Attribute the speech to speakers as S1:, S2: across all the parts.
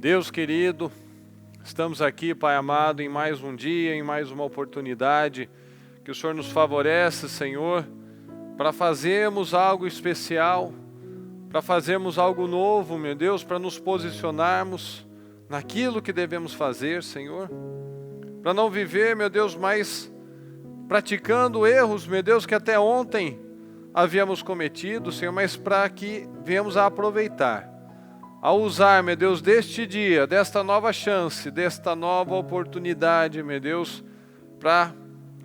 S1: Deus querido, estamos aqui, Pai amado, em mais um dia, em mais uma oportunidade que o Senhor nos favorece, Senhor, para fazermos algo especial, para fazermos algo novo, meu Deus, para nos posicionarmos naquilo que devemos fazer, Senhor, para não viver, meu Deus, mais praticando erros, meu Deus, que até ontem havíamos cometido, Senhor, mas para que venhamos a aproveitar, a usar, meu Deus, deste dia, desta nova chance, desta nova oportunidade, meu Deus, para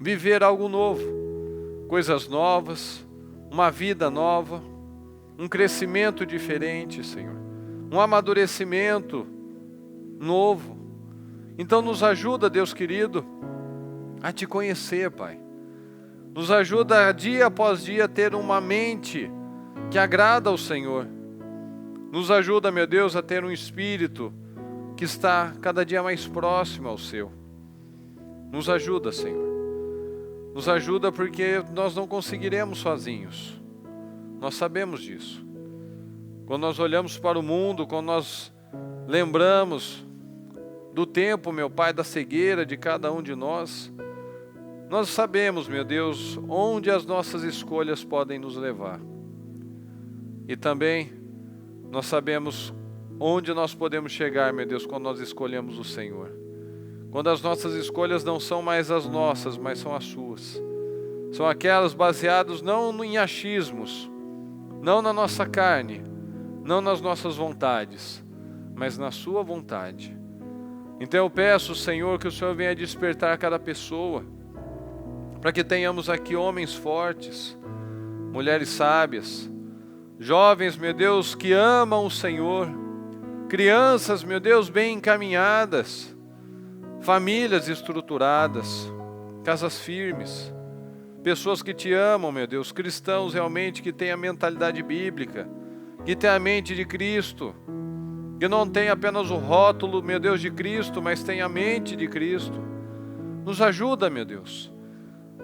S1: viver algo novo, coisas novas, uma vida nova, um crescimento diferente, Senhor, um amadurecimento novo. Então nos ajuda, Deus querido, a Te conhecer, Pai. Nos ajuda dia após dia a ter uma mente que agrada ao Senhor. Nos ajuda, meu Deus, a ter um espírito que está cada dia mais próximo ao Seu. Nos ajuda, Senhor. Nos ajuda porque nós não conseguiremos sozinhos. Nós sabemos disso. Quando nós olhamos para o mundo, quando nós lembramos do tempo, meu Pai, da cegueira de cada um de nós sabemos, meu Deus, onde as nossas escolhas podem nos levar. E também nós sabemos onde nós podemos chegar, meu Deus, quando nós escolhemos o Senhor. Quando as nossas escolhas não são mais as nossas, mas são as Suas. São aquelas baseadas não em achismos, não na nossa carne, não nas nossas vontades, mas na Sua vontade. Então eu peço, Senhor, que o Senhor venha despertar cada pessoa, para que tenhamos aqui homens fortes, mulheres sábias, jovens, meu Deus, que amam o Senhor, crianças, meu Deus, bem encaminhadas, famílias estruturadas, casas firmes, pessoas que Te amam, meu Deus, cristãos realmente que têm a mentalidade bíblica, que têm a mente de Cristo, que não tem apenas o rótulo, meu Deus, de Cristo, mas tem a mente de Cristo. Nos ajuda, meu Deus.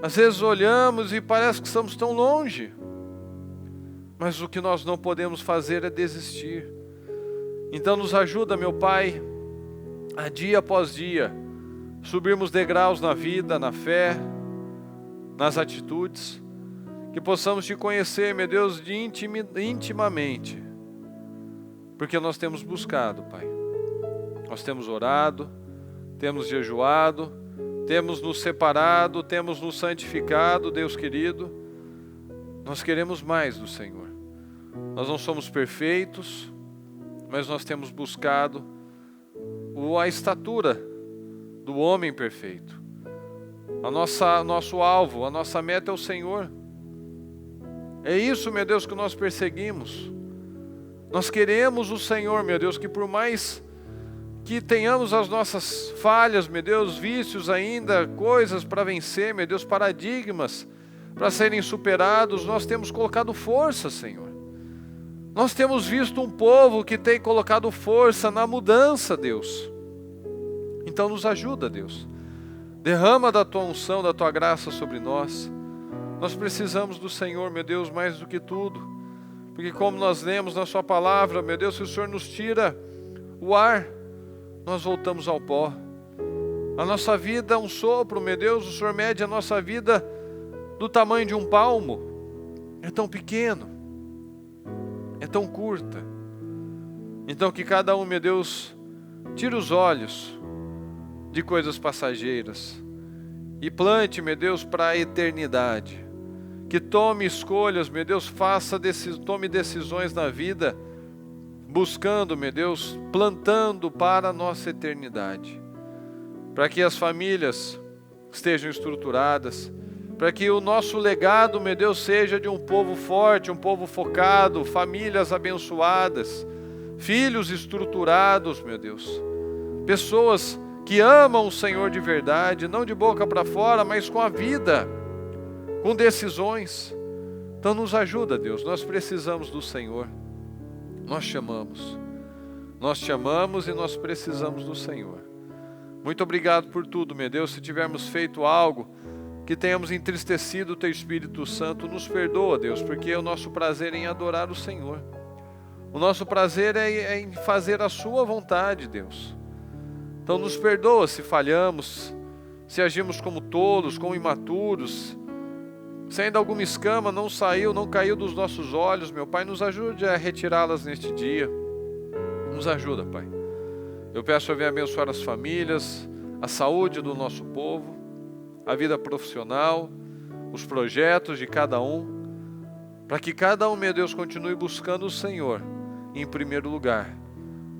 S1: Às vezes olhamos e parece que estamos tão longe, mas o que nós não podemos fazer é desistir. Então nos ajuda, meu Pai, a dia após dia, subirmos degraus na vida, na fé, nas atitudes, que possamos Te conhecer, meu Deus, intimamente, porque nós temos buscado, Pai. Nós temos orado, temos jejuado, temos nos separado, temos nos santificado, Deus querido. Nós queremos mais do Senhor. Nós não somos perfeitos, mas nós temos buscado a estatura do homem perfeito. Nosso alvo, a nossa meta é o Senhor. É isso, meu Deus, que nós perseguimos. Nós queremos o Senhor, meu Deus, que por mais que tenhamos as nossas falhas, meu Deus, vícios ainda, coisas para vencer, meu Deus, paradigmas para serem superados, nós temos colocado força, Senhor. Nós temos visto um povo que tem colocado força na mudança, Deus. Então nos ajuda, Deus. Derrama da Tua unção, da Tua graça sobre nós. Nós precisamos do Senhor, meu Deus, mais do que tudo. Porque como nós lemos na Sua palavra, meu Deus, se o Senhor nos tira o ar, nós voltamos ao pó. A nossa vida é um sopro, meu Deus, o Senhor mede a nossa vida do tamanho de um palmo. É tão pequeno, é tão curta. Então que cada um, meu Deus, tire os olhos de coisas passageiras e plante, meu Deus, para a eternidade. Que tome escolhas, meu Deus, tome decisões na vida, buscando, meu Deus, plantando para a nossa eternidade. Para que as famílias estejam estruturadas, para que o nosso legado, meu Deus, seja de um povo forte, um povo focado, famílias abençoadas, filhos estruturados, meu Deus. Pessoas que amam o Senhor de verdade, não de boca para fora, mas com a vida, com decisões. Então nos ajuda, Deus, nós precisamos do Senhor. Nós te amamos e nós precisamos do Senhor. Muito obrigado por tudo, meu Deus. Se tivermos feito algo que tenhamos entristecido o Teu Espírito Santo, nos perdoa, Deus, porque é o nosso prazer em adorar o Senhor. O nosso prazer é em fazer a sua vontade, Deus. Então nos perdoa se falhamos, se agimos como tolos, como imaturos, se ainda alguma escama não caiu dos nossos olhos, meu Pai, nos ajude a retirá-las neste dia. Nos ajuda, Pai. Eu peço a vir abençoar as famílias, a saúde do nosso povo, a vida profissional, os projetos de cada um, para que cada um, meu Deus, continue buscando o Senhor em primeiro lugar,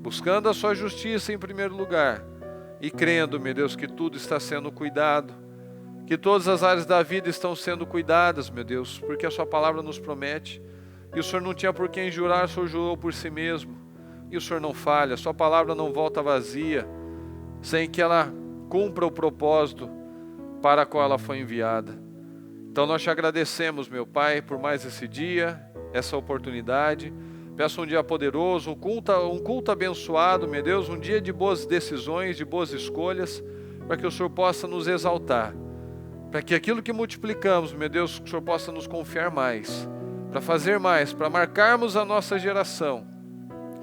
S1: buscando a sua justiça em primeiro lugar e crendo, meu Deus, que tudo está sendo cuidado, que todas as áreas da vida estão sendo cuidadas, meu Deus, porque a sua palavra nos promete, e o Senhor não tinha por quem jurar, o Senhor jurou por si mesmo, e o Senhor não falha, a sua palavra não volta vazia, sem que ela cumpra o propósito para o qual ela foi enviada. Então nós te agradecemos, meu Pai, por mais esse dia, essa oportunidade. Peço um dia poderoso, um culto abençoado, meu Deus, um dia de boas decisões, de boas escolhas, para que o Senhor possa nos exaltar, para que aquilo que multiplicamos, meu Deus, que o Senhor possa nos confiar mais, para fazer mais, para marcarmos a nossa geração,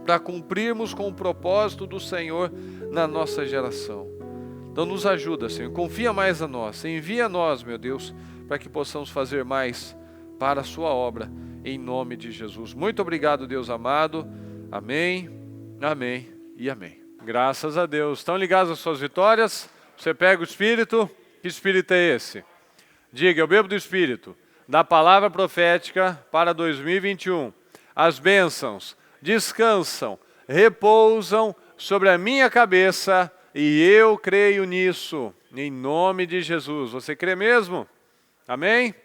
S1: para cumprirmos com o propósito do Senhor na nossa geração. Então nos ajuda, Senhor, confia mais a nós, envia a nós, meu Deus, para que possamos fazer mais para a sua obra, em nome de Jesus. Muito obrigado, Deus amado. Amém, amém e amém. Graças a Deus. Estão ligados às suas vitórias? Você pega o Espírito. Que Espírito é esse? Diga, eu bebo do Espírito, da palavra profética para 2021. As bênçãos descansam, repousam sobre a minha cabeça e eu creio nisso, em nome de Jesus. Você crê mesmo? Amém?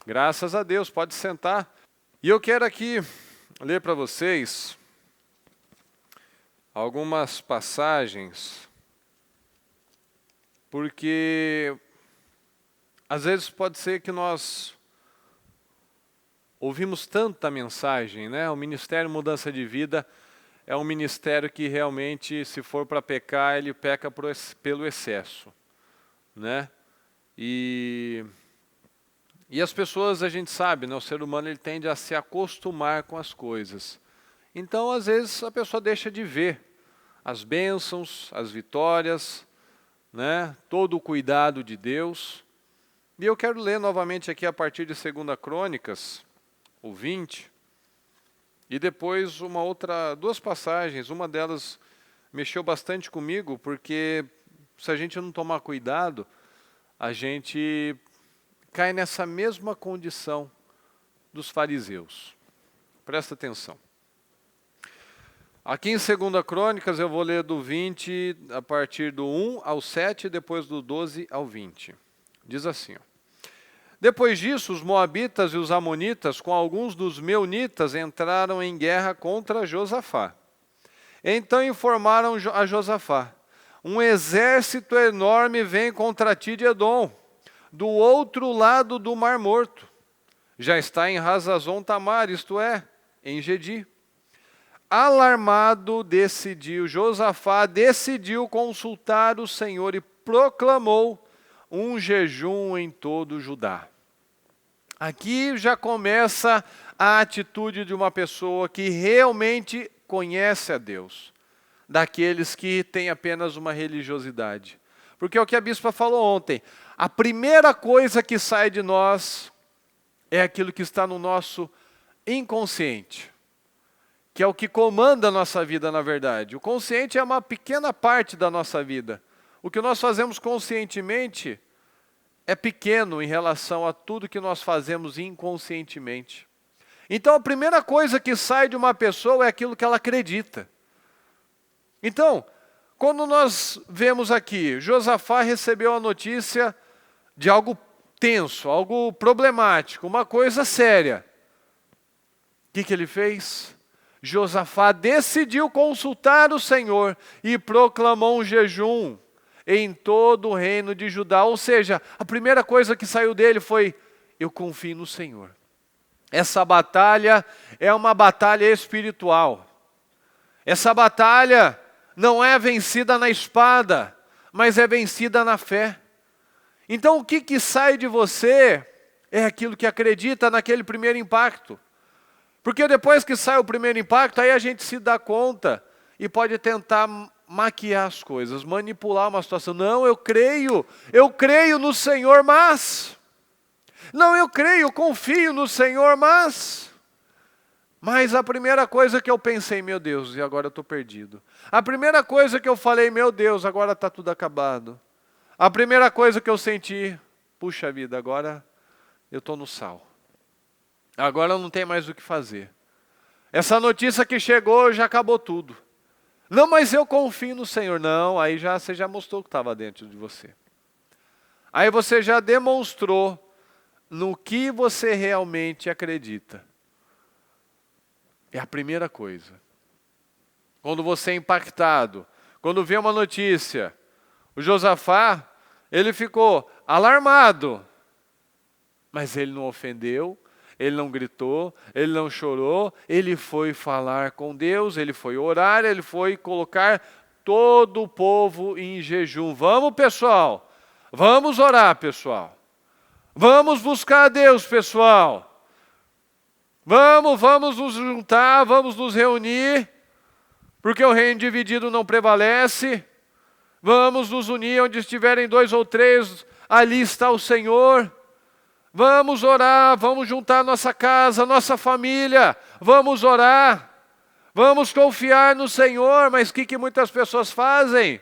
S1: Graças a Deus, pode sentar. E eu quero aqui ler para vocês algumas passagens, porque às vezes pode ser que nós ouvimos tanta mensagem, né? O Ministério Mudança de Vida é um ministério que realmente, se for para pecar, ele peca pelo excesso, né? E as pessoas, a gente sabe, né? O ser humano ele tende a se acostumar com as coisas. Então, às vezes, a pessoa deixa de ver as bênçãos, as vitórias, né? Todo o cuidado de Deus. E eu quero ler novamente aqui a partir de 2 Crônicas, o 20, e depois duas passagens. Uma delas mexeu bastante comigo, porque se a gente não tomar cuidado, a gente cai nessa mesma condição dos fariseus. Presta atenção. Aqui em 2 Crônicas eu vou ler do 20, a partir do 1 ao 7, e depois do 12 ao 20. Diz assim, ó. Depois disso, os moabitas e os amonitas, com alguns dos meunitas, entraram em guerra contra Josafá. Então informaram a Josafá: um exército enorme vem contra ti de Edom, do outro lado do Mar Morto. Já está em Hazazon Tamar, isto é, em Gedi. Alarmado, Josafá decidiu consultar o Senhor e proclamou um jejum em todo o Judá. Aqui já começa a atitude de uma pessoa que realmente conhece a Deus, daqueles que têm apenas uma religiosidade. Porque é o que a bispa falou ontem, a primeira coisa que sai de nós é aquilo que está no nosso inconsciente, que é o que comanda a nossa vida, na verdade. O consciente é uma pequena parte da nossa vida. O que nós fazemos conscientemente é pequeno em relação a tudo que nós fazemos inconscientemente. Então a primeira coisa que sai de uma pessoa é aquilo que ela acredita. Então, quando nós vemos aqui, Josafá recebeu a notícia de algo tenso, algo problemático, uma coisa séria. O que ele fez? Josafá decidiu consultar o Senhor e proclamou um jejum em todo o reino de Judá. Ou seja, a primeira coisa que saiu dele foi: eu confio no Senhor. Essa batalha é uma batalha espiritual. Essa batalha não é vencida na espada, mas é vencida na fé. Então o que sai de você é aquilo que acredita naquele primeiro impacto. Porque depois que sai o primeiro impacto, aí a gente se dá conta e pode tentar maquiar as coisas, manipular uma situação. Não, eu creio no Senhor, mas... Não, eu creio, confio no Senhor, mas... Mas a primeira coisa que eu pensei, meu Deus, e agora eu estou perdido. A primeira coisa que eu falei, meu Deus, agora está tudo acabado. A primeira coisa que eu senti, puxa vida, agora eu estou no sal. Agora não tem mais o que fazer. Essa notícia que chegou, já acabou tudo. Não, mas eu confio no Senhor. Não, aí você já mostrou o que estava dentro de você. Aí você já demonstrou no que você realmente acredita. É a primeira coisa. Quando você é impactado, quando vê uma notícia, o Josafá, ele ficou alarmado, mas ele não ofendeu, ele não gritou, ele não chorou, ele foi falar com Deus, ele foi orar, ele foi colocar todo o povo em jejum. Vamos, pessoal, vamos orar, pessoal. Vamos buscar a Deus, pessoal. Vamos nos juntar, vamos nos reunir, porque o reino dividido não prevalece. Vamos nos unir onde estiverem 2 ou 3, ali está o Senhor. Vamos orar, vamos juntar nossa casa, nossa família, vamos orar, vamos confiar no Senhor. Mas o que muitas pessoas fazem?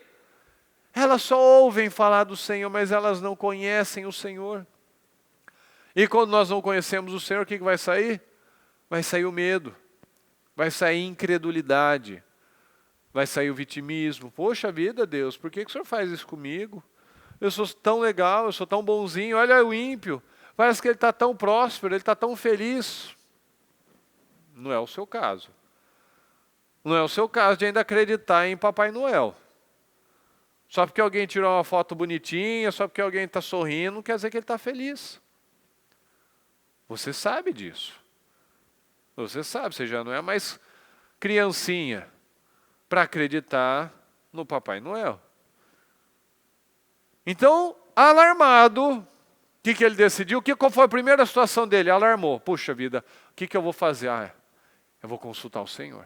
S1: Elas só ouvem falar do Senhor, mas elas não conhecem o Senhor. E quando nós não conhecemos o Senhor, o que vai sair? Vai sair o medo, vai sair a incredulidade, vai sair o vitimismo. Poxa vida, Deus, por que o Senhor faz isso comigo? Eu sou tão legal, eu sou tão bonzinho, olha o ímpio. Parece que ele está tão próspero, ele está tão feliz. Não é o seu caso. Não é o seu caso de ainda acreditar em Papai Noel. Só porque alguém tirou uma foto bonitinha, só porque alguém está sorrindo, não quer dizer que ele está feliz. Você sabe disso. Você sabe, você já não é mais criancinha para acreditar no Papai Noel. Então, alarmado, o que ele decidiu? Qual foi a primeira situação dele? Alarmou. Puxa vida, o que eu vou fazer? Eu vou consultar o Senhor.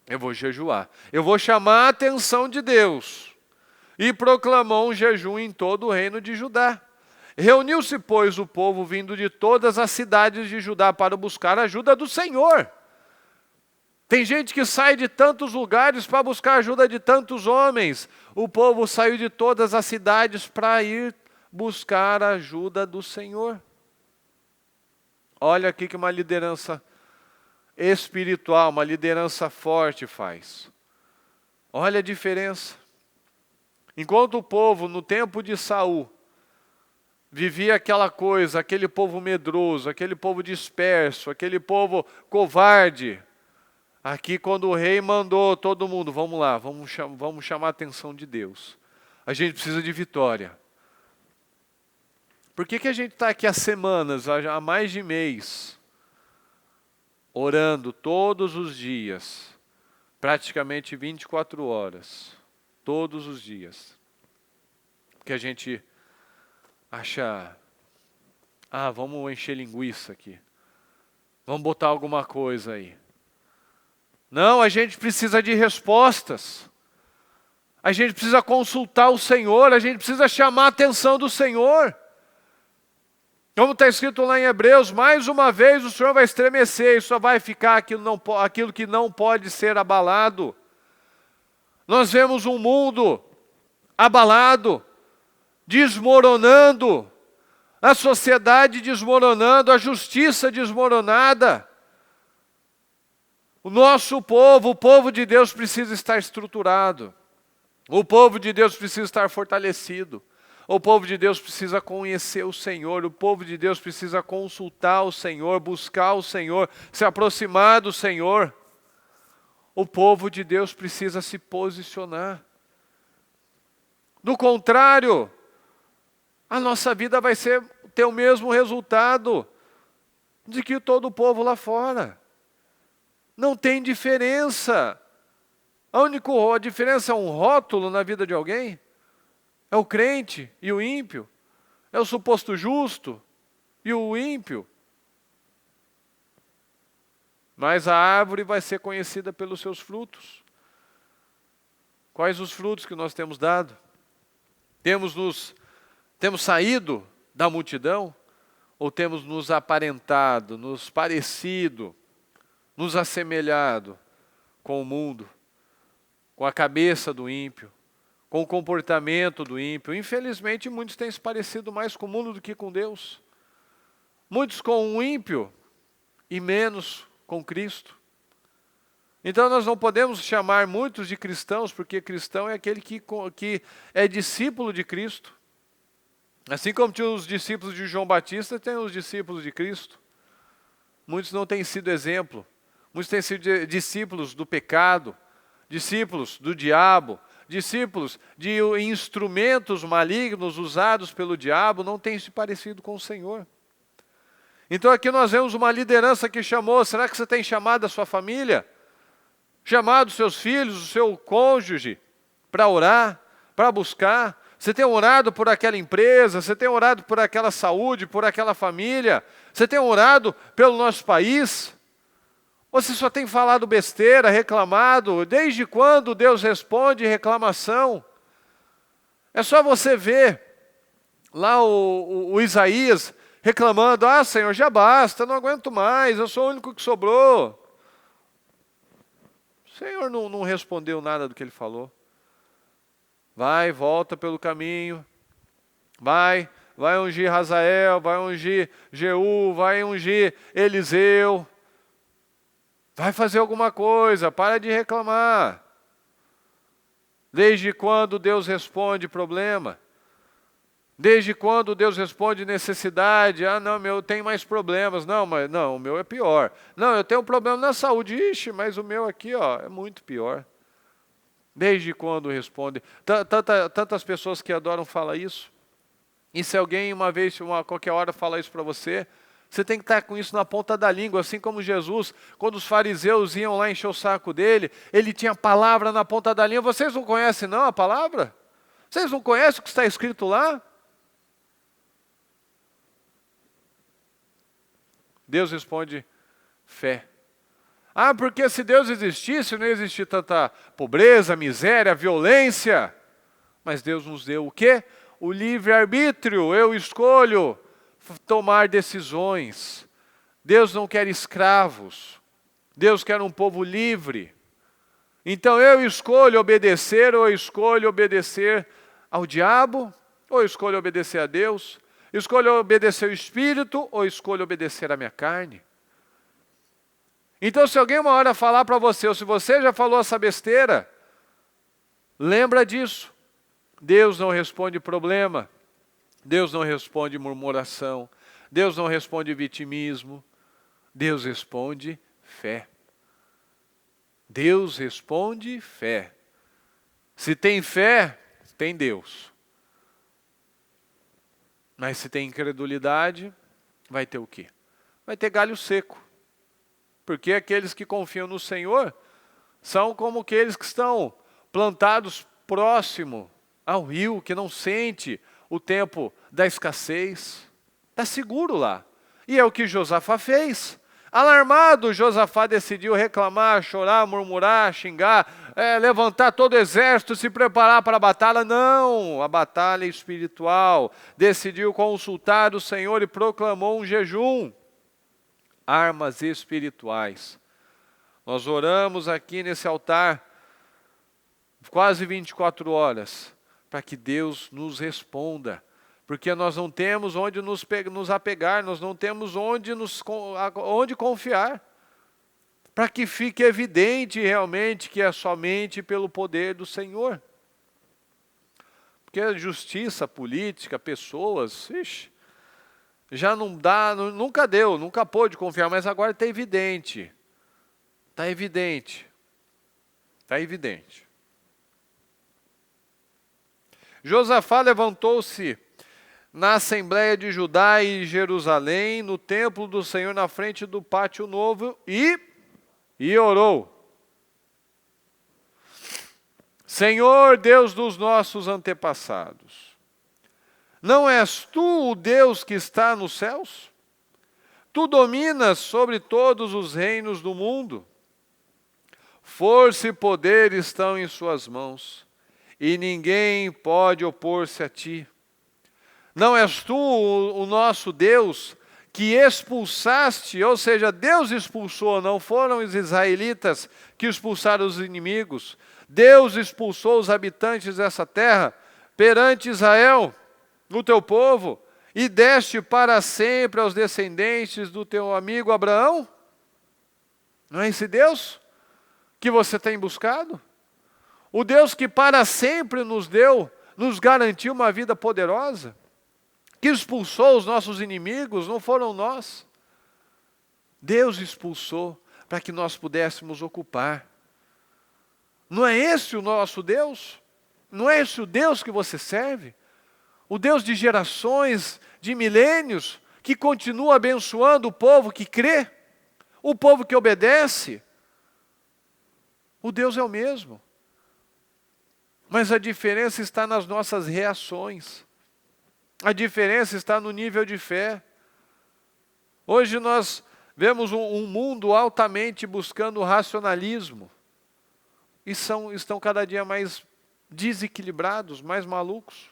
S1: Eu vou jejuar. Eu vou chamar a atenção de Deus. E proclamou um jejum em todo o reino de Judá. Reuniu-se, pois, o povo vindo de todas as cidades de Judá para buscar a ajuda do Senhor. Tem gente que sai de tantos lugares para buscar a ajuda de tantos homens. O povo saiu de todas as cidades para ir buscar a ajuda do Senhor. Olha aqui que uma liderança espiritual, uma liderança forte faz. Olha a diferença. Enquanto o povo, no tempo de Saul, vivia aquela coisa, aquele povo medroso, aquele povo disperso, aquele povo covarde. Aqui, quando o rei mandou todo mundo, vamos lá, vamos chamar a atenção de Deus. A gente precisa de vitória. Por que a gente está aqui há semanas, há mais de mês, orando todos os dias, praticamente 24 horas, todos os dias? Porque a gente acha, vamos encher linguiça aqui, vamos botar alguma coisa aí. Não, a gente precisa de respostas. A gente precisa consultar o Senhor, a gente precisa chamar a atenção do Senhor. Como está escrito lá em Hebreus, mais uma vez o Senhor vai estremecer e só vai ficar aquilo que não pode ser abalado. Nós vemos um mundo abalado, desmoronando, a sociedade desmoronando, a justiça desmoronada. O nosso povo, o povo de Deus precisa estar estruturado. O povo de Deus precisa estar fortalecido. O povo de Deus precisa conhecer o Senhor. O povo de Deus precisa consultar o Senhor, buscar o Senhor, se aproximar do Senhor. O povo de Deus precisa se posicionar. Do contrário, a nossa vida vai ter o mesmo resultado de que todo o povo lá fora. Não tem diferença. A diferença é um rótulo na vida de alguém? É o crente e o ímpio? É o suposto justo e o ímpio? mas a árvore vai ser conhecida pelos seus frutos. Quais os frutos que nós temos dado? Temos saído da multidão? Ou temos nos aparentado, nos parecido, nos assemelhado com o mundo, com a cabeça do ímpio, com o comportamento do ímpio? Infelizmente, muitos têm se parecido mais com o mundo do que com Deus. Muitos com o ímpio e menos com Cristo. Então nós não podemos chamar muitos de cristãos, porque cristão é aquele que é discípulo de Cristo. Assim como tinha os discípulos de João Batista, tem os discípulos de Cristo. Muitos não têm sido exemplo. Muitos têm sido discípulos do pecado, discípulos do diabo, discípulos de instrumentos malignos usados pelo diabo, não têm se parecido com o Senhor. Então aqui nós vemos uma liderança que chamou. Será que você tem chamado a sua família? Chamado os seus filhos, o seu cônjuge, para orar, para buscar? Você tem orado por aquela empresa? Você tem orado por aquela saúde, por aquela família? Você tem orado pelo nosso país? Ou você só tem falado besteira, reclamado? Desde quando Deus responde reclamação? É só você ver lá o Isaías reclamando: ah, Senhor, já basta, não aguento mais, eu sou o único que sobrou. O Senhor não respondeu nada do que ele falou. Vai, volta pelo caminho, vai ungir Hazael, vai ungir Jeú, vai ungir Eliseu, vai fazer alguma coisa, para de reclamar. Desde quando Deus responde problema? Desde quando Deus responde necessidade? Ah, não, meu, tem mais problemas. Não, mas não, o meu é pior. Não, eu tenho um problema na saúde. Ixi, mas o meu aqui, ó, é muito pior. Desde quando responde? Tantas pessoas que adoram falar isso. E se alguém uma vez, qualquer hora, falar isso para você, você tem que estar com isso na ponta da língua, assim como Jesus, quando os fariseus iam lá encher o saco dele, ele tinha a palavra na ponta da língua. Vocês não conhecem não a palavra? Vocês não conhecem o que está escrito lá? Deus responde: fé. Ah, porque se Deus existisse, não ia existir tanta pobreza, miséria, violência. Mas Deus nos deu o quê? O livre-arbítrio. Eu escolho tomar decisões. Deus não quer escravos. Deus quer um povo livre. Então eu escolho obedecer, ou eu escolho obedecer ao diabo, ou eu escolho obedecer a Deus. Escolho obedecer ao Espírito, ou escolho obedecer à minha carne. Então, se alguém uma hora falar para você, ou se você já falou essa besteira, lembra disso. Deus não responde problema. Deus não responde murmuração. Deus não responde vitimismo. Deus responde fé. Deus responde fé. Se tem fé, tem Deus. Mas se tem incredulidade, vai ter o quê? Vai ter galho seco. Porque aqueles que confiam no Senhor são como aqueles que estão plantados próximo ao rio, que não sente o tempo da escassez. Está seguro lá. E é o que Josafá fez. Alarmado, Josafá decidiu reclamar, chorar, murmurar, xingar, levantar todo o exército, se preparar para a batalha. Não, a batalha é espiritual. Decidiu consultar o Senhor e proclamou um jejum. Armas espirituais. Nós oramos aqui nesse altar quase 24 horas para que Deus nos responda, porque nós não temos onde nos apegar, nós não temos onde confiar, para que fique evidente realmente que é somente pelo poder do Senhor. Porque a justiça política, pessoas, já não dá, nunca deu, nunca pôde confiar, mas agora está evidente. Está evidente. Está evidente. Josafá levantou-se na Assembleia de Judá e Jerusalém, no templo do Senhor, na frente do pátio novo, e orou. Senhor, Deus dos nossos antepassados, não és tu o Deus que está nos céus? Tu dominas sobre todos os reinos do mundo. Força e poder estão em suas mãos, e ninguém pode opor-se a ti. Não és tu o nosso Deus que expulsaste, ou seja, Deus expulsou, não foram os israelitas que expulsaram os inimigos. Deus expulsou os habitantes dessa terra perante Israel, o teu povo, e deste para sempre aos descendentes do teu amigo Abraão? Não é esse Deus que você tem buscado? O Deus que para sempre nos deu, nos garantiu uma vida poderosa? Que expulsou os nossos inimigos, não foram nós. Deus expulsou para que nós pudéssemos ocupar. Não é esse o nosso Deus? Não é esse o Deus que você serve? O Deus de gerações, de milênios, que continua abençoando o povo que crê, o povo que obedece. O Deus é o mesmo. Mas a diferença está nas nossas reações. A diferença está no nível de fé. Hoje nós vemos um mundo altamente buscando o racionalismo. E estão cada dia mais desequilibrados, mais malucos.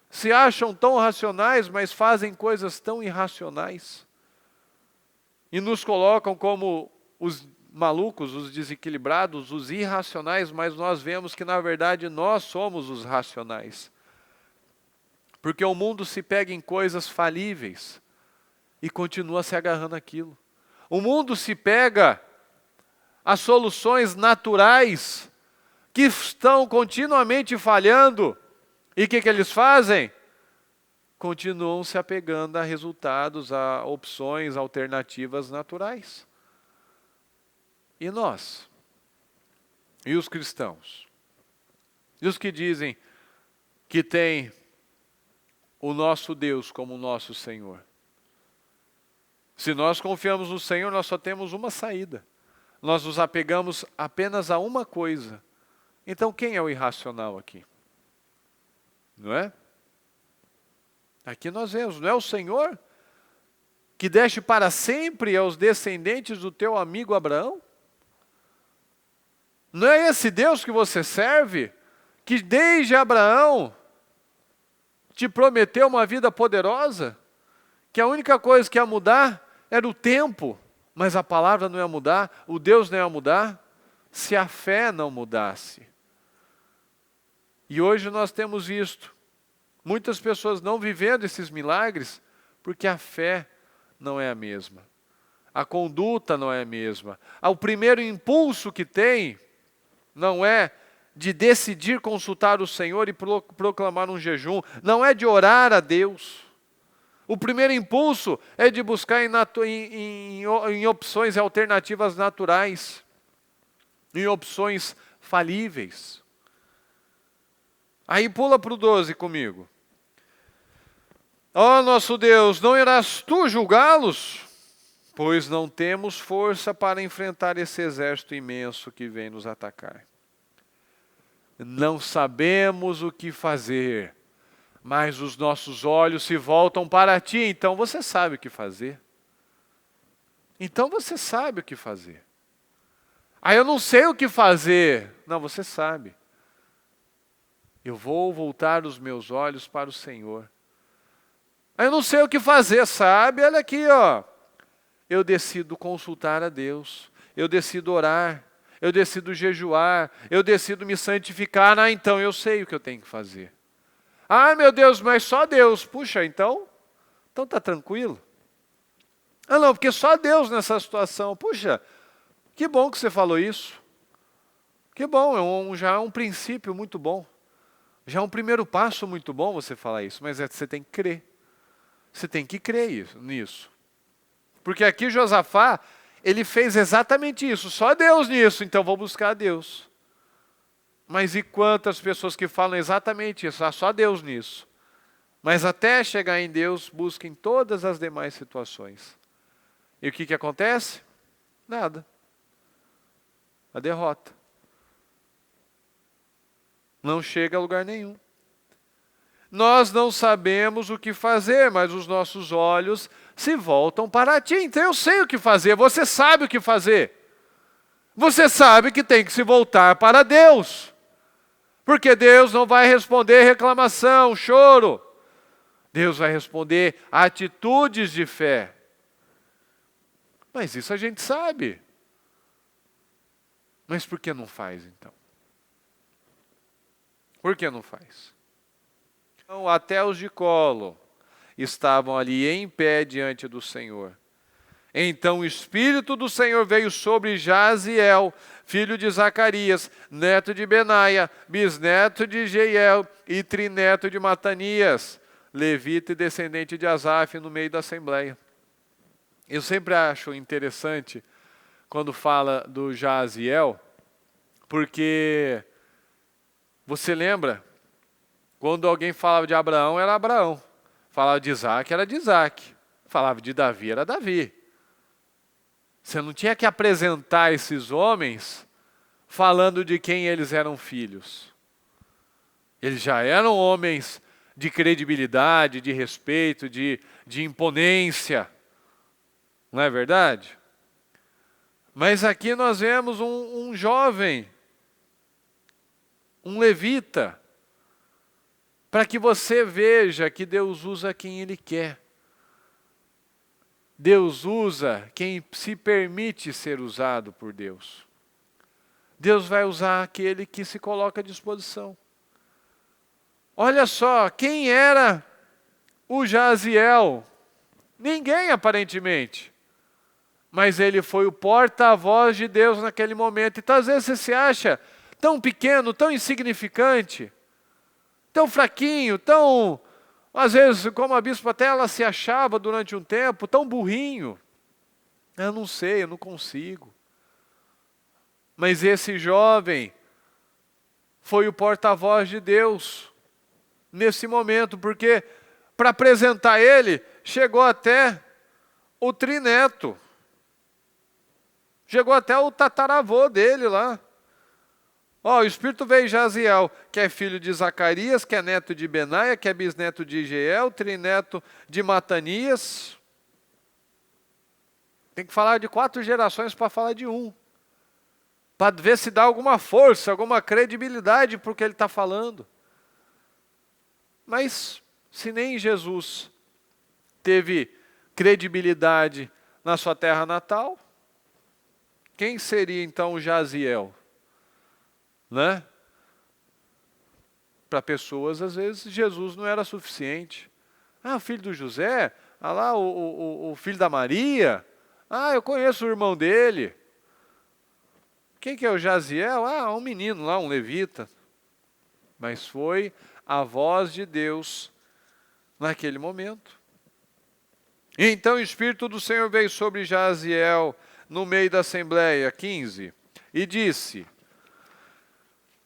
S1: Se acham tão racionais, mas fazem coisas tão irracionais. E nos colocam como os malucos, os desequilibrados, os irracionais, mas nós vemos que na verdade nós somos os racionais. Porque o mundo se pega em coisas falíveis e continua se agarrando àquilo. O mundo se pega a soluções naturais que estão continuamente falhando. E o que eles fazem? Continuam se apegando a resultados, a opções, alternativas naturais. E nós? E os cristãos? E os que dizem que têm o nosso Deus como o nosso Senhor? Se nós confiamos no Senhor, nós só temos uma saída. Nós nos apegamos apenas a uma coisa. Então quem é o irracional aqui? Não é? Aqui nós vemos, não é o Senhor que deste para sempre aos descendentes do teu amigo Abraão? Não é esse Deus que você serve, que desde Abraão te prometeu uma vida poderosa, que a única coisa que ia mudar era o tempo, mas a palavra não ia mudar, o Deus não ia mudar, se a fé não mudasse. E hoje nós temos visto muitas pessoas não vivendo esses milagres, porque a fé não é a mesma. A conduta não é a mesma. O primeiro impulso que tem não é de decidir consultar o Senhor e proclamar um jejum, não é de orar a Deus. O primeiro impulso é de buscar em opções alternativas naturais, em opções falíveis. Aí pula para o 12 comigo. Ó nosso Deus, não irás tu julgá-los? Pois não temos força para enfrentar esse exército imenso que vem nos atacar. Não sabemos o que fazer, mas os nossos olhos se voltam para ti, então você sabe o que fazer. Então você sabe o que fazer. Ah, eu não sei o que fazer. Não, você sabe. Eu vou voltar os meus olhos para o Senhor. Ah, eu não sei o que fazer, sabe? Olha aqui, ó. Eu decido consultar a Deus. Eu decido orar. Eu decido jejuar. Eu decido me santificar. Ah, então eu sei o que eu tenho que fazer. Ah, meu Deus, mas só Deus. Puxa, então tá tranquilo. Ah, não, porque só Deus nessa situação. Puxa, que bom que você falou isso. Que bom, já é um princípio muito bom. Já é um primeiro passo muito bom você falar isso, mas você tem que crer. Você tem que crer nisso. Porque aqui Josafá, ele fez exatamente isso. Só Deus nisso, então vou buscar a Deus. Mas e quantas pessoas que falam exatamente isso? Ah, só Deus nisso. Mas até chegar em Deus, busquem todas as demais situações. E o que acontece? Nada. A derrota. Não chega a lugar nenhum. Nós não sabemos o que fazer, mas os nossos olhos se voltam para ti. Então eu sei o que fazer, você sabe o que fazer. Você sabe que tem que se voltar para Deus. Porque Deus não vai responder reclamação, choro. Deus vai responder atitudes de fé. Mas isso a gente sabe. Mas por que não faz então? Por que não faz? Então, até os de colo estavam ali em pé diante do Senhor. Então o Espírito do Senhor veio sobre Jaziel, filho de Zacarias, neto de Benaia, bisneto de Jeiel e trineto de Matanias, levita e descendente de Asaf, no meio da assembleia. Eu sempre acho interessante quando fala do Jaziel, porque você lembra, quando alguém falava de Abraão, era Abraão. Falava de Isaac, era de Isaac. Falava de Davi, era Davi. Você não tinha que apresentar esses homens falando de quem eles eram filhos. Eles já eram homens de credibilidade, de respeito, de imponência. Não é verdade? Mas aqui nós vemos um jovem, um levita, para que você veja que Deus usa quem Ele quer. Deus usa quem se permite ser usado por Deus. Deus vai usar aquele que se coloca à disposição. Olha só, quem era o Jaziel? Ninguém aparentemente. Mas ele foi o porta-voz de Deus naquele momento. Então às vezes você se acha tão pequeno, tão insignificante, tão fraquinho, tão... Às vezes, como a bispa até ela se achava durante um tempo, tão burrinho. Eu não sei, eu não consigo. Mas esse jovem foi o porta-voz de Deus nesse momento, porque para apresentar ele, chegou até o trineto. Chegou até o tataravô dele lá. O Espírito veio em Jaziel, que é filho de Zacarias, que é neto de Benaia, que é bisneto de Jeiel, trineto de Matanias. Tem que falar de 4 gerações para falar de um. Para ver se dá alguma força, alguma credibilidade para o que ele está falando. Mas, se nem Jesus teve credibilidade na sua terra natal, quem seria então o Jaziel? Né? Para pessoas, às vezes, Jesus não era suficiente. O filho do José, lá o filho da Maria, eu conheço o irmão dele. Quem que é o Jaziel? Um menino lá, um levita. Mas foi a voz de Deus naquele momento. Então o Espírito do Senhor veio sobre Jaziel no meio da assembleia, 15, e disse: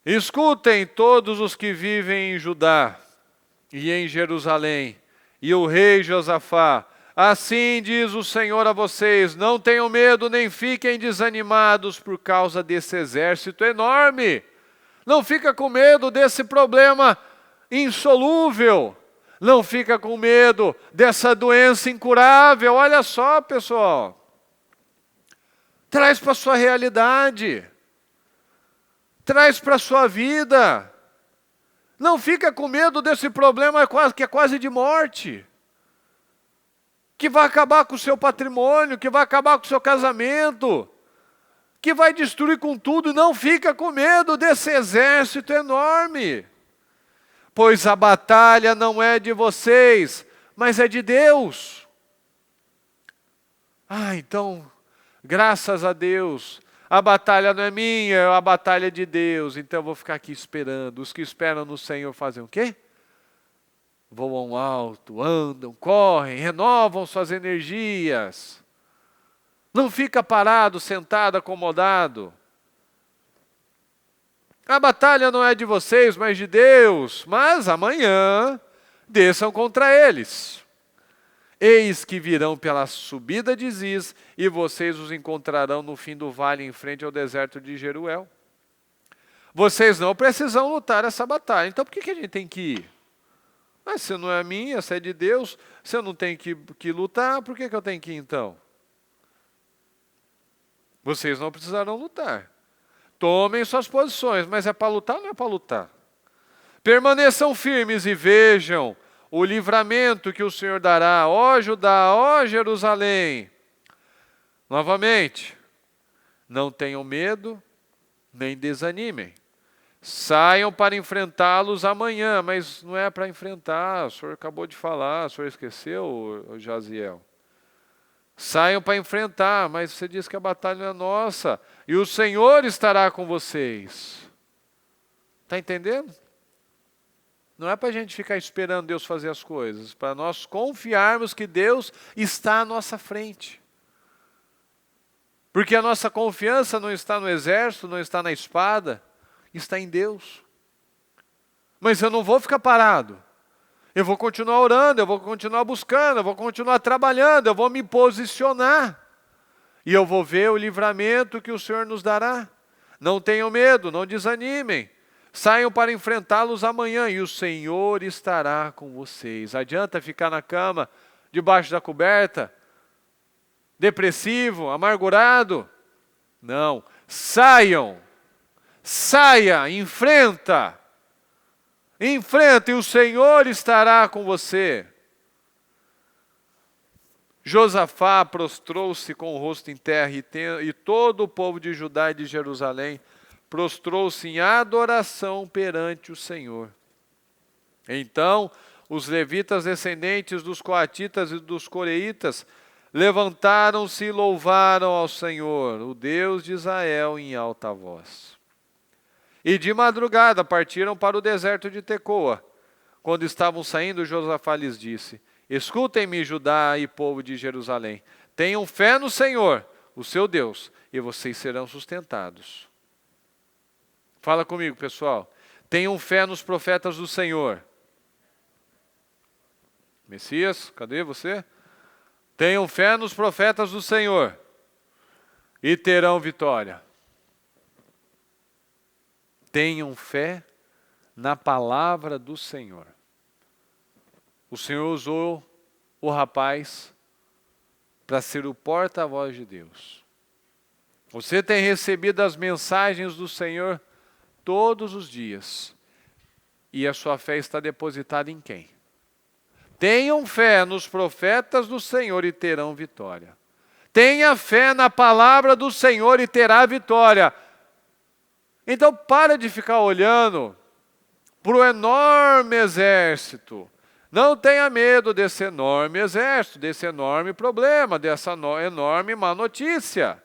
S1: escutem todos os que vivem em Judá e em Jerusalém, e o rei Josafá, assim diz o Senhor a vocês, não tenham medo nem fiquem desanimados por causa desse exército enorme. Não fica com medo desse problema insolúvel. Não fica com medo dessa doença incurável. Olha só, pessoal. Traz para a sua realidade. Traz para a sua vida. Não fica com medo desse problema que é quase de morte. Que vai acabar com o seu patrimônio, que vai acabar com o seu casamento, que vai destruir com tudo. Não fica com medo desse exército enorme. Pois a batalha não é de vocês, mas é de Deus. Então, graças a Deus, a batalha não é minha, é a batalha de Deus. Então eu vou ficar aqui esperando. Os que esperam no Senhor fazem o quê? Voam alto, andam, correm, renovam suas energias. Não fica parado, sentado, acomodado. A batalha não é de vocês, mas de Deus. Mas amanhã desçam contra eles. Eis que virão pela subida de Ziz, e vocês os encontrarão no fim do vale, em frente ao deserto de Jeruel. Vocês não precisam lutar essa batalha. Então por que a gente tem que ir? Mas se não é minha, se é de Deus, se eu não tenho que lutar, por que eu tenho que ir então? Vocês não precisarão lutar. Tomem suas posições, mas é para lutar ou não é para lutar? Permaneçam firmes e vejam o livramento que o Senhor dará, ó Judá, ó Jerusalém. Novamente, não tenham medo, nem desanimem. Saiam para enfrentá-los amanhã, mas não é para enfrentar, o senhor acabou de falar, o senhor esqueceu, Jaziel? Saiam para enfrentar, mas você diz que a batalha é nossa, e o Senhor estará com vocês. Está entendendo? Não é para a gente ficar esperando Deus fazer as coisas, para nós confiarmos que Deus está à nossa frente. Porque a nossa confiança não está no exército, não está na espada, está em Deus. Mas eu não vou ficar parado. Eu vou continuar orando, eu vou continuar buscando, eu vou continuar trabalhando, eu vou me posicionar. E eu vou ver o livramento que o Senhor nos dará. Não tenham medo, não desanimem. Saiam para enfrentá-los amanhã e o Senhor estará com vocês. Adianta ficar na cama, debaixo da coberta, depressivo, amargurado? Não. Saiam. Saia, enfrenta. Enfrenta e o Senhor estará com você. Josafá prostrou-se com o rosto em terra e todo o povo de Judá e de Jerusalém prostrou-se em adoração perante o Senhor. Então os levitas descendentes dos coatitas e dos coreitas levantaram-se e louvaram ao Senhor, o Deus de Israel, em alta voz. E de madrugada partiram para o deserto de Tecoa. Quando estavam saindo, Josafá lhes disse: escutem-me, Judá e povo de Jerusalém. Tenham fé no Senhor, o seu Deus, e vocês serão sustentados. Fala comigo, pessoal. Tenham fé nos profetas do Senhor. Messias, cadê você? Tenham fé nos profetas do Senhor e terão vitória. Tenham fé na palavra do Senhor. O Senhor usou o rapaz para ser o porta-voz de Deus. Você tem recebido as mensagens do Senhor todos os dias. E a sua fé está depositada em quem? Tenham fé nos profetas do Senhor e terão vitória. Tenha fé na palavra do Senhor e terá vitória. Então para de ficar olhando para o enorme exército. Não tenha medo desse enorme exército, desse enorme problema, dessa enorme má notícia.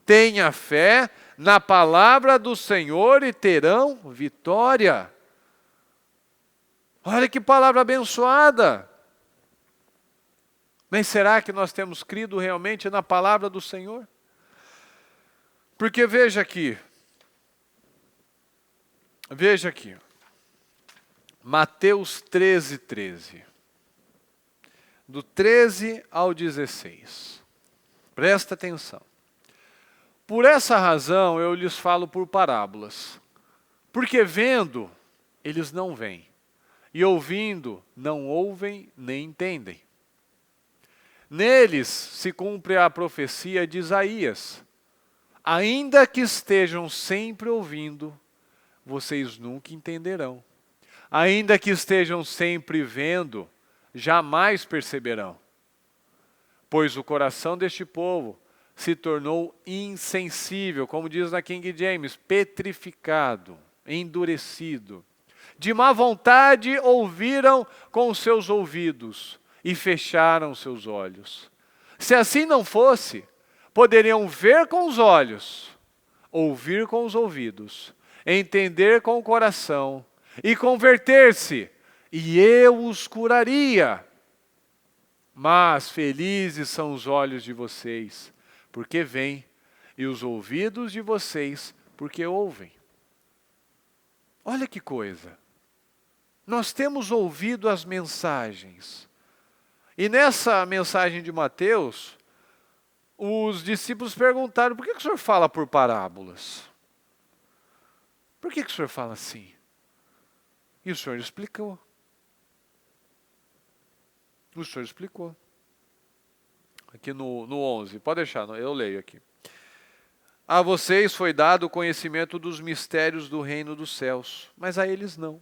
S1: Tenha fé na palavra do Senhor e terão vitória. Olha que palavra abençoada. Mas será que nós temos crido realmente na palavra do Senhor? Porque veja aqui. Veja aqui. Mateus 13, 13. Do 13 ao 16. Presta atenção. Por essa razão eu lhes falo por parábolas. Porque vendo, eles não veem. E ouvindo, não ouvem nem entendem. Neles se cumpre a profecia de Isaías. Ainda que estejam sempre ouvindo, vocês nunca entenderão. Ainda que estejam sempre vendo, jamais perceberão. Pois o coração deste povo se tornou insensível, como diz na King James, petrificado, endurecido. De má vontade ouviram com os seus ouvidos e fecharam seus olhos. Se assim não fosse, poderiam ver com os olhos, ouvir com os ouvidos, entender com o coração e converter-se, e eu os curaria. Mas felizes são os olhos de vocês, porque veem, e os ouvidos de vocês, porque ouvem. Olha que coisa. Nós temos ouvido as mensagens. E nessa mensagem de Mateus, os discípulos perguntaram: por que o senhor fala por parábolas? Por que o senhor fala assim? E o senhor explicou. O Senhor explicou. Aqui no 11, pode deixar, eu leio aqui. A vocês foi dado o conhecimento dos mistérios do reino dos céus, mas a eles não.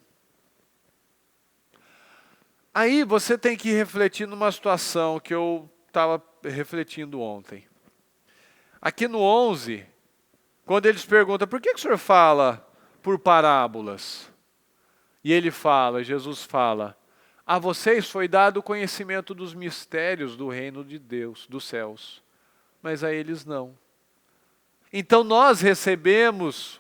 S1: Aí você tem que refletir numa situação que eu estava refletindo ontem. Aqui no 11, quando eles perguntam, por que o Senhor fala por parábolas? E ele fala, Jesus fala, a vocês foi dado o conhecimento dos mistérios do reino de Deus, dos céus, mas a eles não. Então nós recebemos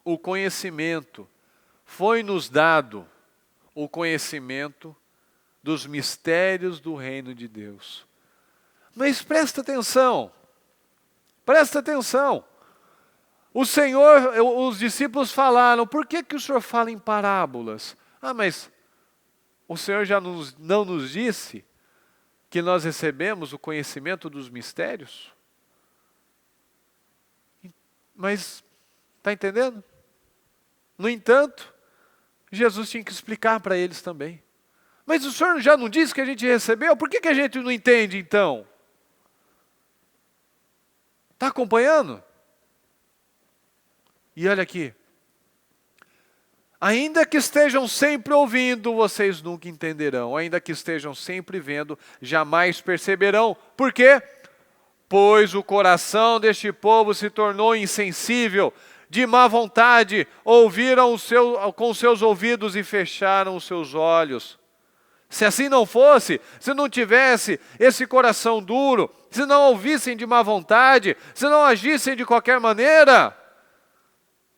S1: o conhecimento, foi-nos dado o conhecimento dos mistérios do reino de Deus. Mas presta atenção. O Senhor, os discípulos falaram, por que o Senhor fala em parábolas? Mas o Senhor já não nos disse que nós recebemos o conhecimento dos mistérios? Mas, está entendendo? No entanto, Jesus tinha que explicar para eles também. Mas o Senhor já não disse que a gente recebeu? Por que a gente não entende então? Está acompanhando? E olha aqui. Ainda que estejam sempre ouvindo, vocês nunca entenderão. Ainda que estejam sempre vendo, jamais perceberão. Por quê? Pois o coração deste povo se tornou insensível, de má vontade, ouviram com seus ouvidos e fecharam os seus olhos. Se assim não fosse, se não tivesse esse coração duro, se não ouvissem de má vontade, se não agissem de qualquer maneira,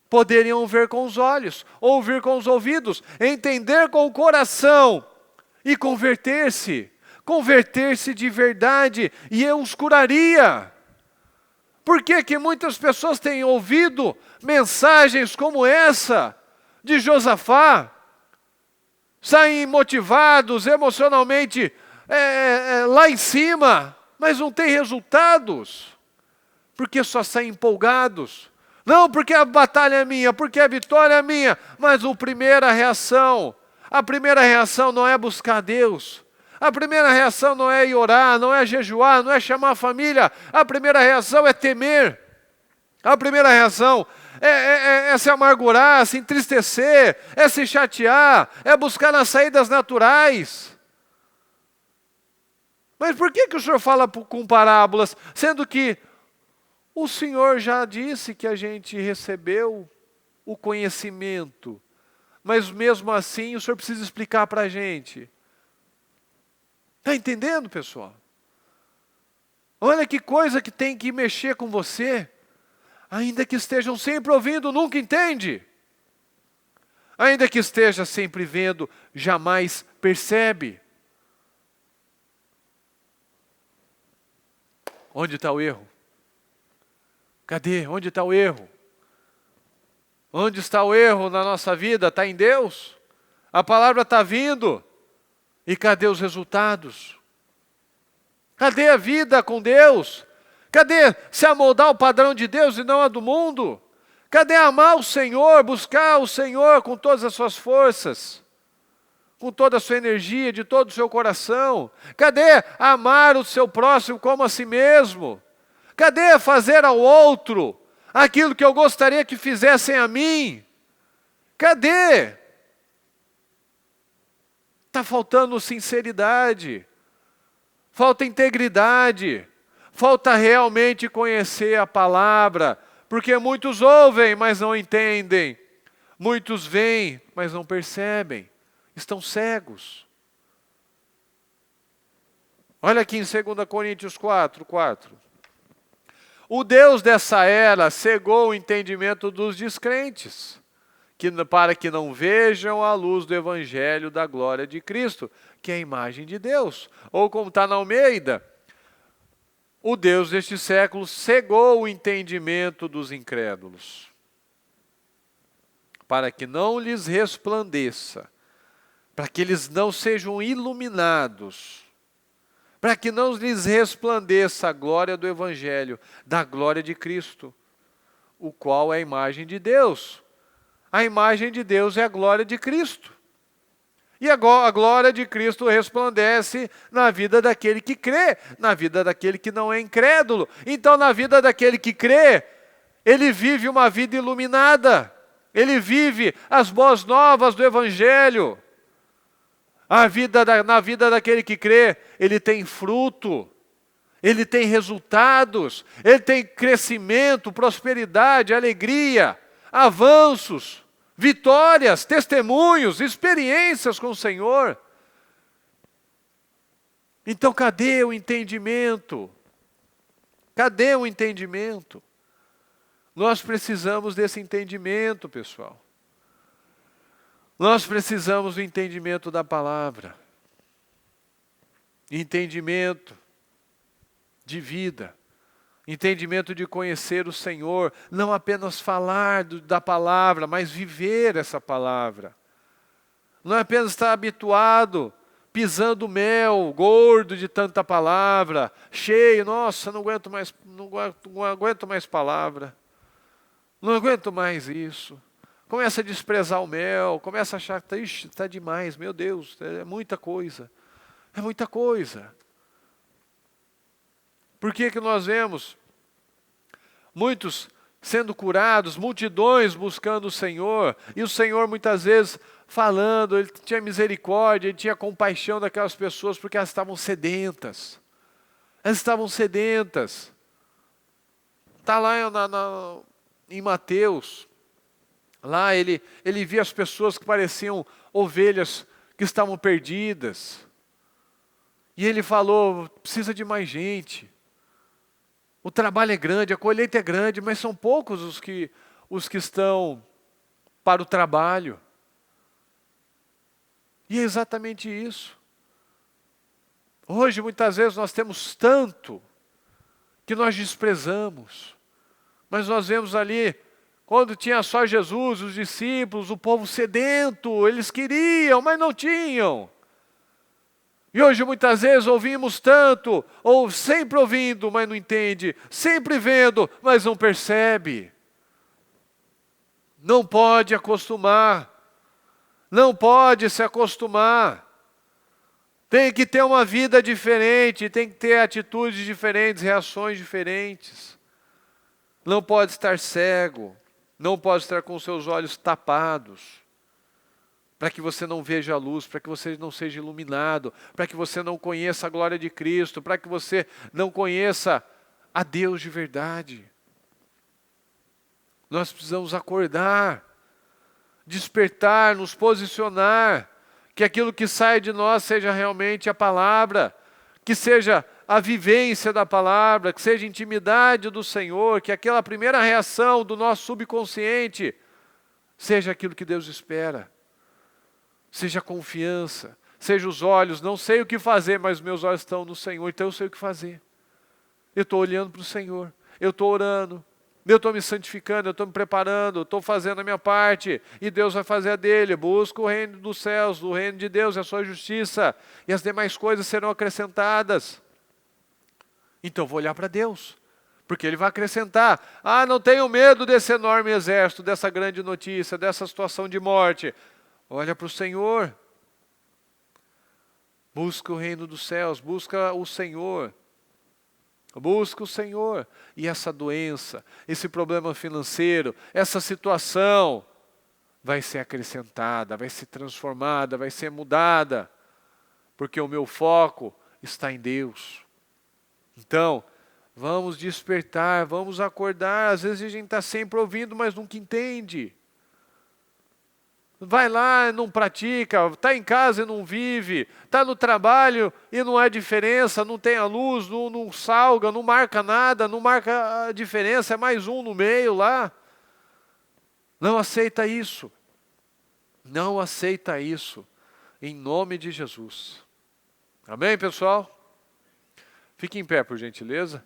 S1: poderiam ver com os olhos, ouvir com os ouvidos, entender com o coração e converter-se de verdade, e eu os curaria. Por que muitas pessoas têm ouvido mensagens como essa de Josafá, saem motivados emocionalmente lá em cima, mas não tem resultados? Porque só saem empolgados. Não, porque a batalha é minha, porque a vitória é minha. Mas a primeira reação não é buscar Deus. A primeira reação não é ir orar, não é jejuar, não é chamar a família. A primeira reação é temer. A primeira reação é se amargurar, se entristecer, é se chatear, é buscar nas saídas naturais. Mas por que o Senhor fala com parábolas, sendo que o Senhor já disse que a gente recebeu o conhecimento, mas mesmo assim o Senhor precisa explicar para a gente? Está entendendo, pessoal? Olha que coisa que tem que mexer com você. Ainda que estejam sempre ouvindo, nunca entende. Ainda que esteja sempre vendo, jamais percebe. Onde está o erro? Cadê? Onde está o erro? Onde está o erro na nossa vida? Está em Deus? A palavra está vindo. E cadê os resultados? Cadê a vida com Deus? Cadê se amoldar o padrão de Deus e não a do mundo? Cadê amar o Senhor, buscar o Senhor com todas as suas forças? Com toda a sua energia, de todo o seu coração? Cadê amar o seu próximo como a si mesmo? Cadê fazer ao outro aquilo que eu gostaria que fizessem a mim? Cadê? Está faltando sinceridade, falta integridade, falta realmente conhecer a palavra, porque muitos ouvem, mas não entendem, muitos veem, mas não percebem, estão cegos. Olha aqui em 2 Coríntios 4:4. O Deus dessa era cegou o entendimento dos descrentes, para que não vejam a luz do Evangelho da glória de Cristo, que é a imagem de Deus. Ou como está na Almeida, o Deus deste século cegou o entendimento dos incrédulos, para que não lhes resplandeça, para que eles não sejam iluminados, para que não lhes resplandeça a glória do Evangelho, da glória de Cristo, o qual é a imagem de Deus. A imagem de Deus é a glória de Cristo. E a glória de Cristo resplandece na vida daquele que crê, na vida daquele que não é incrédulo. Então, na vida daquele que crê, ele vive uma vida iluminada. Ele vive as boas novas do Evangelho. Na vida daquele que crê, ele tem fruto, ele tem resultados, ele tem crescimento, prosperidade, alegria, avanços, vitórias, testemunhos, experiências com o Senhor. Então, cadê o entendimento? Cadê o entendimento? Nós precisamos desse entendimento, pessoal. Nós precisamos do entendimento da palavra. Entendimento de vida. Entendimento de conhecer o Senhor. Não apenas falar da palavra, mas viver essa palavra. Não é apenas estar habituado, pisando mel, gordo de tanta palavra, cheio, nossa, não aguento mais palavra. Não aguento mais isso. Começa a desprezar o mel, começa a achar que está demais, meu Deus, é muita coisa. É muita coisa. Por que nós vemos muitos sendo curados, multidões buscando o Senhor, e o Senhor muitas vezes falando, Ele tinha misericórdia, Ele tinha compaixão daquelas pessoas porque elas estavam sedentas. Elas estavam sedentas. Está lá em Mateus. Lá ele via as pessoas que pareciam ovelhas que estavam perdidas. E ele falou, precisa de mais gente. O trabalho é grande, a colheita é grande, mas são poucos os que estão para o trabalho. E é exatamente isso. Hoje, muitas vezes, nós temos tanto que nós desprezamos. Mas nós vemos ali, quando tinha só Jesus, os discípulos, o povo sedento, eles queriam, mas não tinham. E hoje muitas vezes ouvimos tanto, ou sempre ouvindo, mas não entende, sempre vendo, mas não percebe. Não pode acostumar, não pode se acostumar. Tem que ter uma vida diferente, tem que ter atitudes diferentes, reações diferentes. Não pode estar cego, não pode estar com seus olhos tapados, para que você não veja a luz, para que você não seja iluminado, para que você não conheça a glória de Cristo, para que você não conheça a Deus de verdade. Nós precisamos acordar, despertar, nos posicionar, que aquilo que sai de nós seja realmente a palavra, que seja a vivência da palavra, que seja intimidade do Senhor, que aquela primeira reação do nosso subconsciente seja aquilo que Deus espera. Seja a confiança, seja os olhos, não sei o que fazer, mas meus olhos estão no Senhor, então eu sei o que fazer. Eu estou olhando para o Senhor, eu estou orando, eu estou me santificando, eu estou me preparando, eu estou fazendo a minha parte, e Deus vai fazer a dele. Busca o reino dos céus, o reino de Deus e a sua justiça, e as demais coisas serão acrescentadas. Então eu vou olhar para Deus, porque Ele vai acrescentar. Não tenho medo desse enorme exército, dessa grande notícia, dessa situação de morte. Olha para o Senhor. Busca o reino dos céus, busca o Senhor. Busca o Senhor. E essa doença, esse problema financeiro, essa situação vai ser acrescentada, vai ser transformada, vai ser mudada, porque o meu foco está em Deus. Então, vamos despertar, vamos acordar. Às vezes a gente está sempre ouvindo, mas nunca entende. Vai lá e não pratica, está em casa e não vive, está no trabalho e não há diferença, não tem a luz, não salga, não marca nada, não marca a diferença, é mais um no meio lá. Não aceita isso. Não aceita isso. Em nome de Jesus. Amém, pessoal? Fique em pé, por gentileza.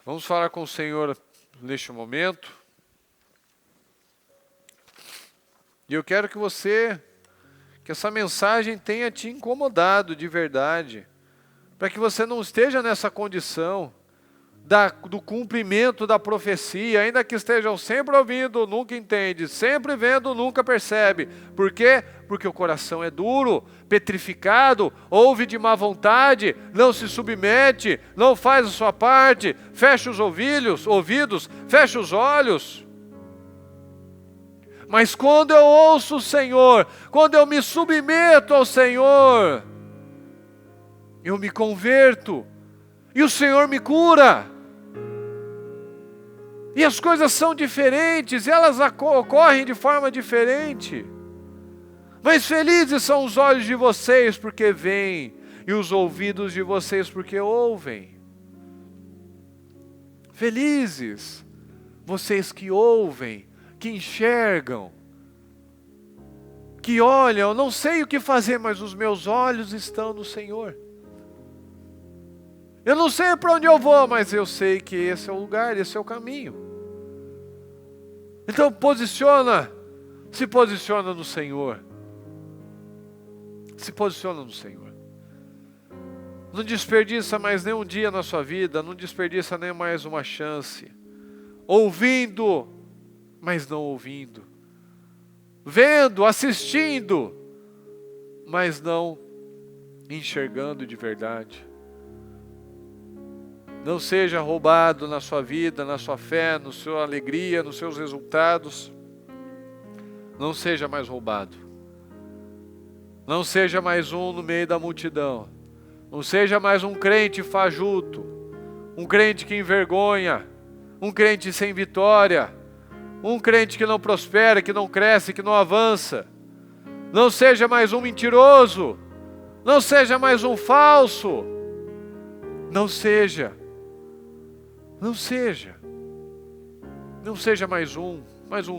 S1: Vamos falar com o Senhor neste momento. E eu quero que essa mensagem tenha te incomodado de verdade, para que você não esteja nessa condição do cumprimento da profecia, ainda que estejam sempre ouvindo, nunca entende, sempre vendo, nunca percebe. Por quê? Porque o coração é duro, petrificado, ouve de má vontade, não se submete, não faz a sua parte, fecha os ouvidos, fecha os olhos. Mas quando eu ouço o Senhor, quando eu me submeto ao Senhor, eu me converto e o Senhor me cura. E as coisas são diferentes, elas ocorrem de forma diferente. Mas felizes são os olhos de vocês porque veem, e os ouvidos de vocês porque ouvem. Felizes vocês que ouvem, que enxergam, que olham. Não sei o que fazer, mas os meus olhos estão no Senhor. Eu não sei para onde eu vou, mas eu sei que esse é o lugar, esse é o caminho. Então se posiciona no Senhor. Se posiciona no Senhor. Não desperdiça mais nem um dia na sua vida, não desperdiça nem mais uma chance. Ouvindo, mas não ouvindo. Vendo, assistindo, mas não enxergando de verdade. Não seja roubado na sua vida, na sua fé, na sua alegria, nos seus resultados. Não seja mais roubado. Não seja mais um no meio da multidão. Não seja mais um crente fajuto. Um crente que envergonha. Um crente sem vitória. Um crente que não prospera, que não cresce, que não avança. Não seja mais um mentiroso. Não seja mais um falso. Não seja. Não seja. Não seja mais um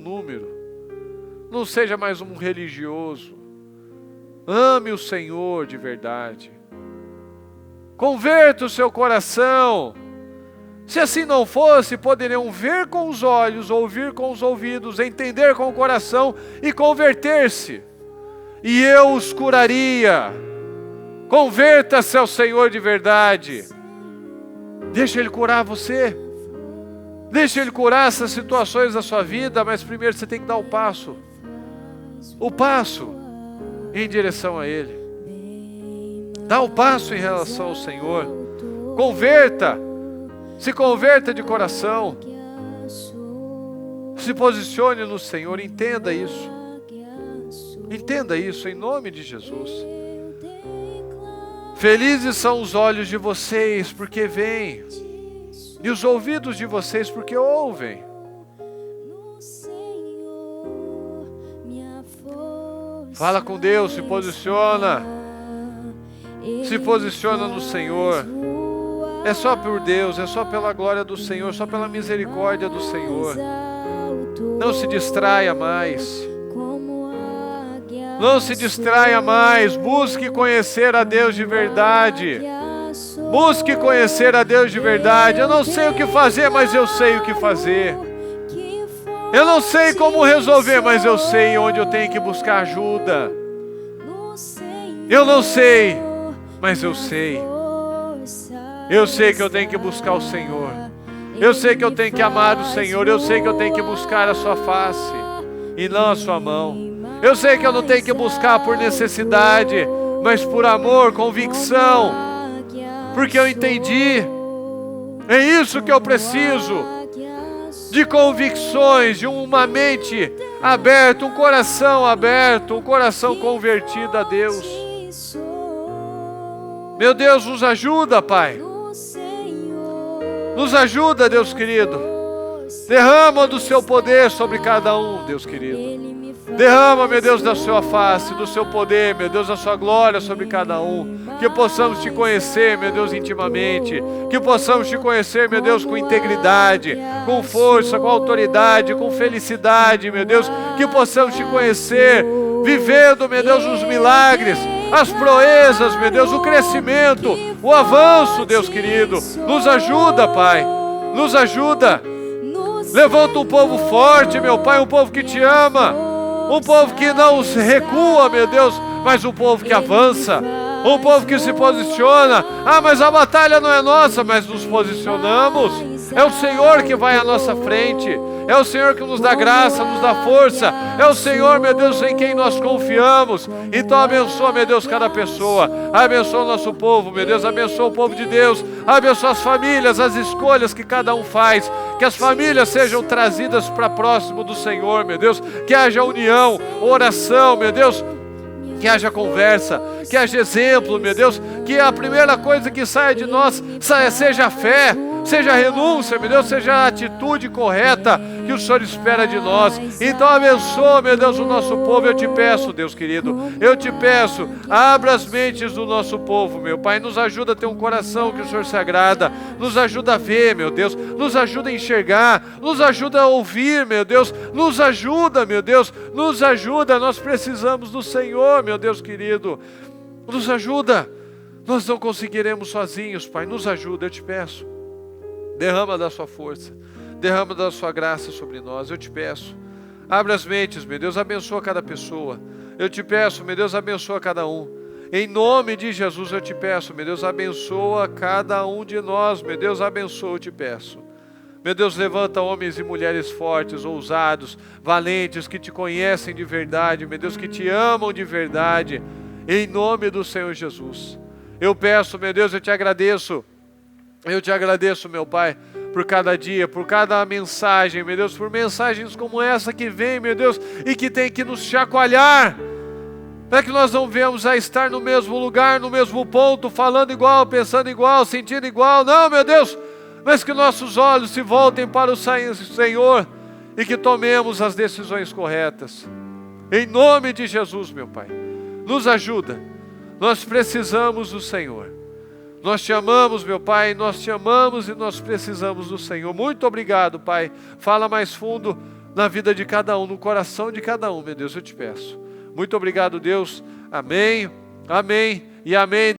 S1: número. Não seja mais um religioso. Ame o Senhor de verdade. Converta o seu coração. Se assim não fosse, poderiam ver com os olhos, ouvir com os ouvidos, entender com o coração e converter-se. E eu os curaria. Converta-se ao Senhor de verdade. Deixa Ele curar você. Deixa Ele curar essas situações da sua vida, mas primeiro você tem que dar o passo. O passo em direção a Ele. Dá o passo em relação ao Senhor. Converta. Se converta de coração. Se posicione no Senhor. Entenda isso. Entenda isso em nome de Jesus. Felizes são os olhos de vocês porque veem, e os ouvidos de vocês porque ouvem. Fala com Deus, se posiciona. Se posiciona no Senhor. É só por Deus, é só pela glória do Senhor, só pela misericórdia do Senhor. Não se distraia mais. Não se distraia mais. Busque conhecer a Deus de verdade. Busque conhecer a Deus de verdade. Eu não sei o que fazer, mas eu sei o que fazer. Eu não sei como resolver, mas eu sei onde eu tenho que buscar ajuda. Eu não sei, mas eu sei. Eu sei que eu tenho que buscar o Senhor. Eu sei que eu tenho que amar o Senhor. Eu sei que eu tenho que buscar a sua face e não a sua mão. Eu sei que eu não tenho que buscar por necessidade, mas por amor, convicção. Porque eu entendi. É isso que eu preciso. De convicções, de uma mente aberta, um coração aberto, um coração convertido a Deus. Meu Deus, nos ajuda, Pai. Nos ajuda, Deus querido. Derrama do seu poder sobre cada um, Deus querido. Derrama, meu Deus, da sua face, do seu poder, meu Deus, da sua glória sobre cada um. Que possamos te conhecer, meu Deus, intimamente. Que possamos te conhecer, meu Deus, com integridade, com força, com autoridade, com felicidade, meu Deus. Que possamos te conhecer, vivendo, meu Deus, os milagres, as proezas, meu Deus, o crescimento, o avanço, Deus querido. Nos ajuda, Pai. Nos ajuda. Levanta um povo forte, meu Pai, um povo que te ama. Um povo que não recua, meu Deus, mas um povo que avança, um povo que se posiciona. Ah, mas a batalha não é nossa, mas nos posicionamos. É o Senhor que vai à nossa frente. É o Senhor que nos dá graça, nos dá força. É o Senhor, meu Deus, em quem nós confiamos. Então abençoa, meu Deus, cada pessoa. Abençoa o nosso povo, meu Deus. Abençoa o povo de Deus. Abençoa as famílias, as escolhas que cada um faz. Que as famílias sejam trazidas para próximo do Senhor, meu Deus. Que haja união, oração, meu Deus. Que haja conversa, que haja exemplo, meu Deus. Que a primeira coisa que saia de nós seja a fé, seja a renúncia, meu Deus, seja a atitude correta que o Senhor espera de nós. Então abençoa, meu Deus, o nosso povo. Eu te peço, Deus querido, eu te peço, abra as mentes do nosso povo, meu Pai. Nos ajuda a ter um coração que o Senhor se agrada. Nos ajuda a ver, meu Deus. Nos ajuda a enxergar. Nos ajuda a ouvir, meu Deus. Nos ajuda, meu Deus. Nos ajuda. Nós precisamos do Senhor, meu Deus querido. Nos ajuda. Nós não conseguiremos sozinhos, Pai. Nos ajuda, eu te peço. Derrama da sua força. Derrama da sua graça sobre nós, eu te peço. Abre as mentes, meu Deus, abençoa cada pessoa. Eu te peço, meu Deus, abençoa cada um. Em nome de Jesus eu te peço, meu Deus, abençoa cada um de nós, meu Deus, abençoa, eu te peço. Meu Deus, levanta homens e mulheres fortes, ousados, valentes, que te conhecem de verdade, meu Deus, que te amam de verdade. Em nome do Senhor Jesus. Eu peço, meu Deus, eu te agradeço. Eu te agradeço, meu Pai, por cada dia, por cada mensagem, meu Deus, por mensagens como essa que vem, meu Deus, e que tem que nos chacoalhar, para que nós não venhamos a estar no mesmo lugar, no mesmo ponto, falando igual, pensando igual, sentindo igual. Não, meu Deus, mas que nossos olhos se voltem para o Senhor e que tomemos as decisões corretas. Em nome de Jesus, meu Pai, nos ajuda. Nós precisamos do Senhor. Nós te amamos, meu Pai, nós te amamos e nós precisamos do Senhor. Muito obrigado, Pai. Fala mais fundo na vida de cada um, no coração de cada um, meu Deus, eu te peço. Muito obrigado, Deus. Amém, amém e amém.